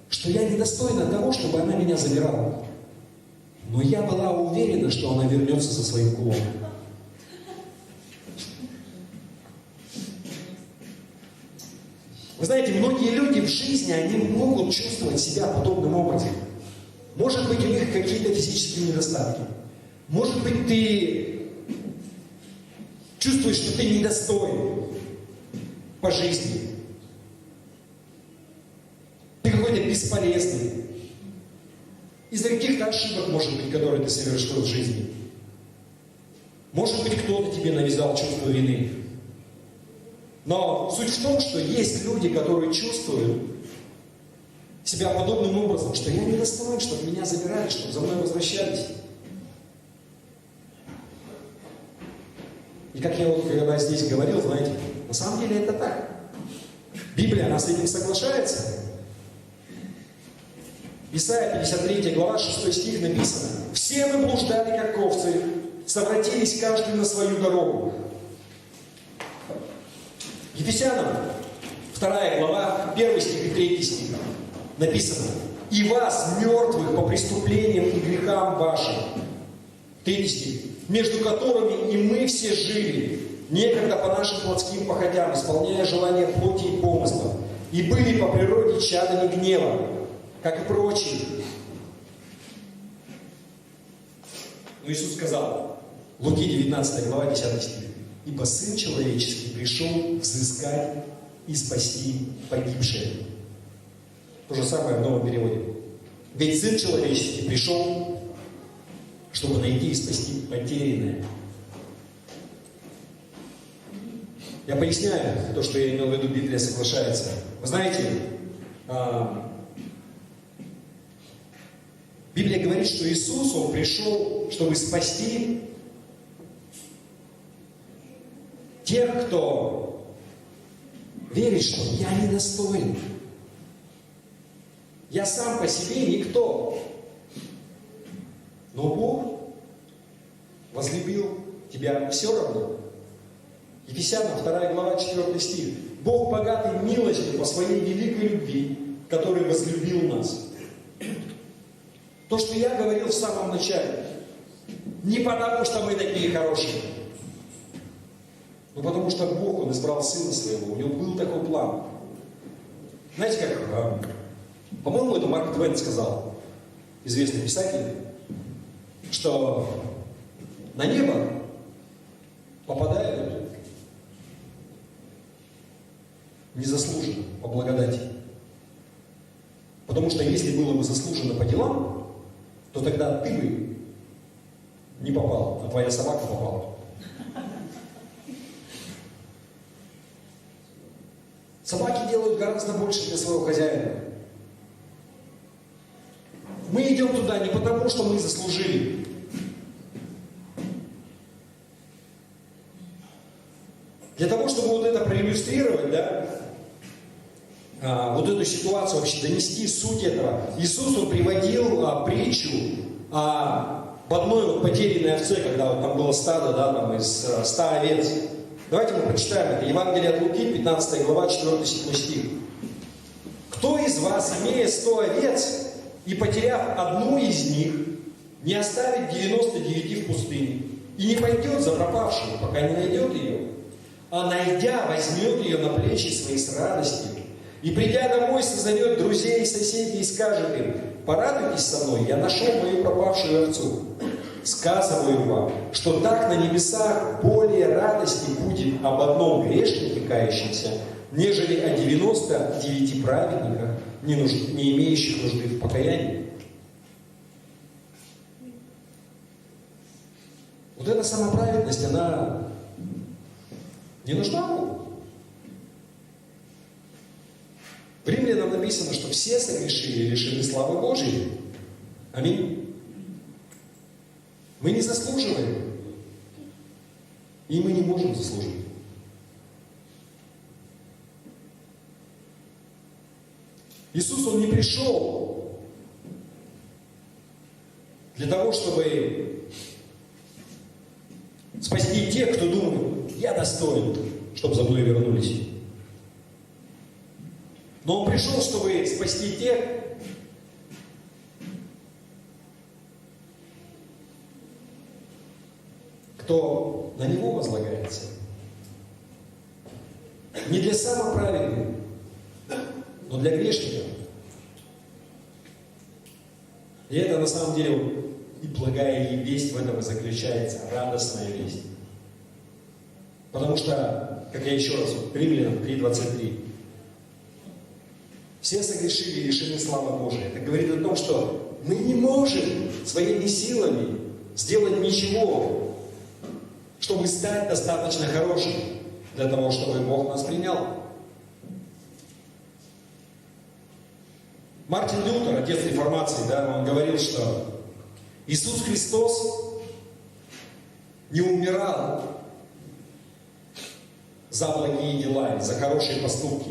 что я недостойна того, чтобы она меня забирала. Но я была уверена, что она вернется за своим кулоном. Вы знаете, многие люди в жизни, они могут чувствовать себя подобным образом. Может быть, у них какие-то физические недостатки. Может быть, ты чувствуешь, что ты недостоин по жизни. Ты какой-то бесполезный. Из-за каких-то ошибок, может быть, которые ты совершил в жизни. Может быть, кто-то тебе навязал чувство вины. Но суть в том, что есть люди, которые чувствуют себя подобным образом, что я недостоин, чтобы меня забирали, чтобы за мной возвращались. И как я вот когда здесь говорил, знаете, на самом деле это так. Библия, она с этим соглашается. Исайя 53 глава 6 стих написано: «Все мы блуждали, как овцы, совратились каждый на свою дорогу». Ефесянам 2 глава 1 стих и 3 стих написано: «И вас, мертвых по преступлениям и грехам вашим». 3 стих. «Между которыми и мы все жили, некогда по нашим плотским похотям, исполняя желания плоти и помыслов, и были по природе чадами гнева, как и прочие». Но Иисус сказал, Луки 19 глава 10 стих: «Ибо Сын Человеческий пришел взыскать и спасти погибшие». То же самое в новом переводе. Ведь Сын Человеческий пришел, чтобы найти и спасти потерянное. Я поясняю то, что я имел в виду, Библия соглашается. Вы знаете, Библия говорит, что Иисус, Он пришел, чтобы спасти тех, кто верит, что я недостоин. Я сам по себе никто. Но Бог возлюбил тебя все равно. Ефесянам 2 глава 4 стих. «Бог, богатый милостью по своей великой любви, который возлюбил нас». То, что я говорил в самом начале. Не потому, что мы такие хорошие. Но потому что Бог, Он избрал Сына Своего. У Него был такой план. Знаете как? По-моему, это Марк Твен сказал, известный писатель, что на небо попадают незаслуженно, по благодати. Потому что если было бы заслуженно по делам, то тогда ты бы не попал, а твоя собака попала. Собаки делают гораздо больше для своего хозяина. Мы идем туда не потому, что мы заслужили. Для того, чтобы вот это проиллюстрировать, да, вот эту ситуацию вообще донести суть этого, Иисус, Он приводил притчу об одной вот потерянной овце, когда вот там было стадо, да, там из 100 овец. Давайте мы прочитаем это. Евангелие от Луки, 15 глава, 4-7 стих. «Кто из вас, имея 100 овец, и потеряв одну из них, не оставит 99 в пустыне, и не пойдет за пропавшей, пока не найдет ее, а найдя, возьмет ее на плечи свои с радостью, и придя домой, созовет друзей и соседей и скажет им: порадуйтесь со мной, я нашел мою пропавшую овцу. Сказываю вам, что так на небесах более радости будет об одном грешнике кающемся, нежели о 99 праведниках, не имеющих нужды в покаянии». Вот эта самоправедность, она не нужна Богу. В Римлянам написано, что все согрешили и лишены славы Божьей. Аминь. Мы не заслуживаем. И мы не можем заслужить. Иисус, Он не пришел для того, чтобы спасти тех, кто думает: я достоин, чтобы за мной вернулись. Но Он пришел, чтобы спасти тех, кто на Него возлагается. Не для самоправедных, но для грешников. И это на самом деле и благая весть в этом и заключается, радостная весть. Потому что, как я еще раз, Римлянам 3:23, все согрешили и лишены славы Божией. Это говорит о том, что мы не можем своими силами сделать ничего, чтобы стать достаточно хорошим для того, чтобы Бог нас принял. Мартин Лютер, отец реформации, он говорил, что Иисус Христос не умирал за благие дела, за хорошие поступки.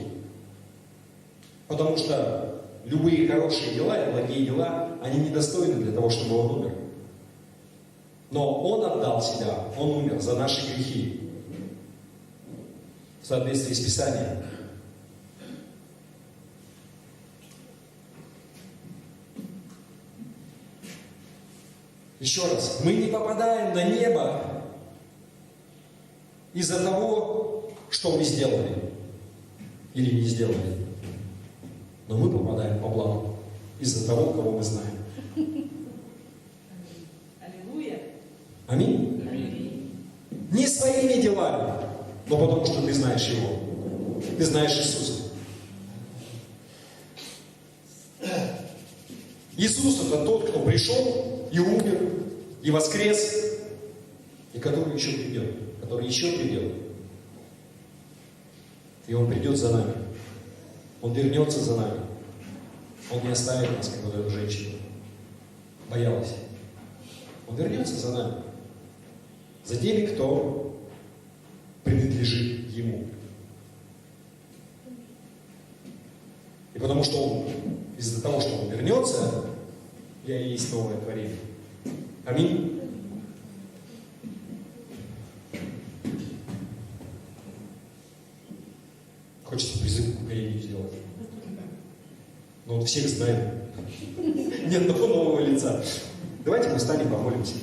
Потому что любые хорошие дела и благие дела, они недостойны для того, чтобы Он умер. Но Он отдал себя, Он умер за наши грехи. В соответствии с Писанием. Еще раз, мы не попадаем на небо из-за того, что мы сделали или не сделали. Но мы попадаем по благу из-за того, кого мы знаем. Аллилуйя. Аминь? Аминь. Не своими делами, но потому что ты знаешь Его. Ты знаешь Иисуса. Иисус это тот, кто пришел и умер, и воскрес, и который еще придет. Который еще придет. И Он придет за нами. Он вернется за нами. Он не оставит нас, как вот эта женщина боялась. Он вернется за нами. За теми, кто принадлежит Ему. И потому что Он, из-за того, что Он вернется, я и есть новое творение. Аминь. Хочется призыв к укорению сделать. Но вот всех знаем. Нет одного нового лица. Давайте мы встанем, помолимся.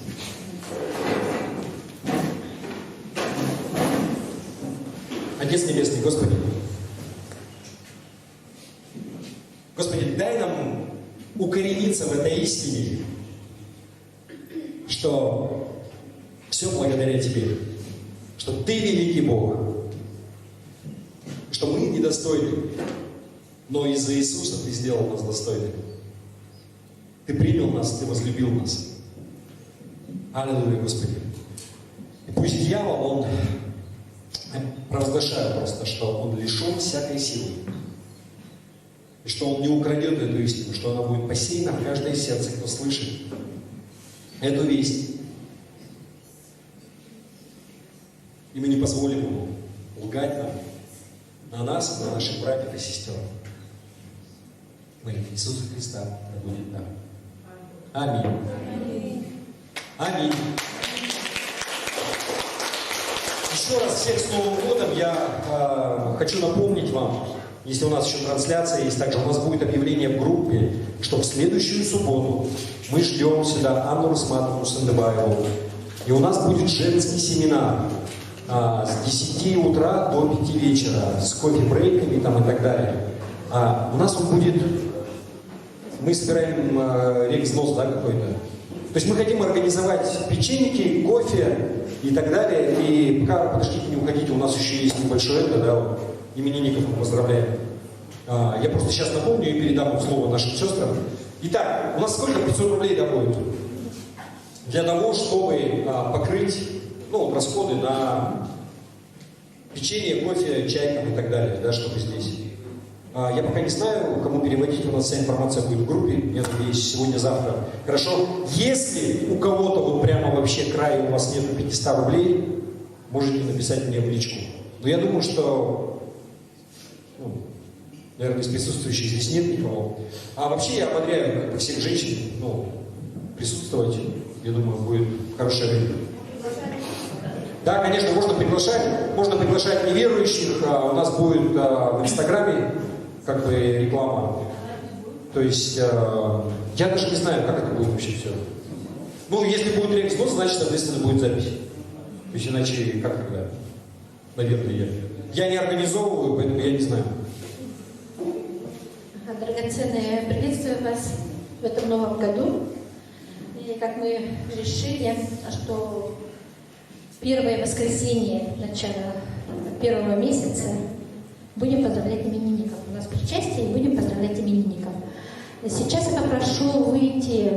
Отец Небесный, Господи, Господи, дай нам укорениться в этой истине, что все благодаря Тебе, что Ты великий Бог, что мы недостойны, но из-за Иисуса Ты сделал нас достойными. Ты принял нас, Ты возлюбил нас. Аллилуйя, Господи. И пусть дьявол, он провозглашает просто, что он лишен всякой силы. И что он не украдет эту истину, что она будет посеяна в каждое сердце, кто слышит эту весть. И мы не позволим ему лгать нам, на нас, на наших братьев и сестер. Во имя Иисуса Христа да будет так. Аминь. Аминь. Еще раз всех с Новым годом я хочу напомнить вам, если у нас еще трансляция есть, также у нас будет объявление в группе, что в следующую субботу мы ждем сюда Анну Русматовну Сандыбаеву. И у нас будет женский семинар с 10 утра до 5 вечера, с кофе-брейками там и так далее. У нас он будет, мы собираем реквзнос, какой-то. То есть мы хотим организовать печеньки, кофе и так далее. И пока, подождите, не уходите, у нас еще есть небольшое именинников мы поздравляем. Я просто сейчас напомню и передам слово нашим сестрам. Итак, у нас сколько? 500 рублей будет для того, чтобы покрыть расходы на печенье, кофе, чай там, и так далее, чтобы здесь. Я пока не знаю, кому переводить, у нас вся информация будет в группе, я надеюсь, сегодня-завтра. Хорошо? Если у кого-то прямо вообще края у вас нет 500 рублей, можете написать мне в личку. Но я думаю, что, наверное, из присутствующих здесь нет никого. А вообще я ободряю всех женщин присутствовать. Я думаю, будет хорошее время. Да, конечно, можно приглашать неверующих. У нас будет в Инстаграме реклама. То есть, я даже не знаю, как это будет вообще все. Если будет реквзнос, значит, соответственно, будет запись. Ведь иначе как тогда на Венгрии? Я не организовываю, поэтому я не знаю. Драгоценные, приветствую вас в этом новом году. И как мы решили, что первое воскресенье начала первого месяца будем поздравлять именинников. У нас причастие и будем поздравлять именинников. Сейчас я попрошу выйти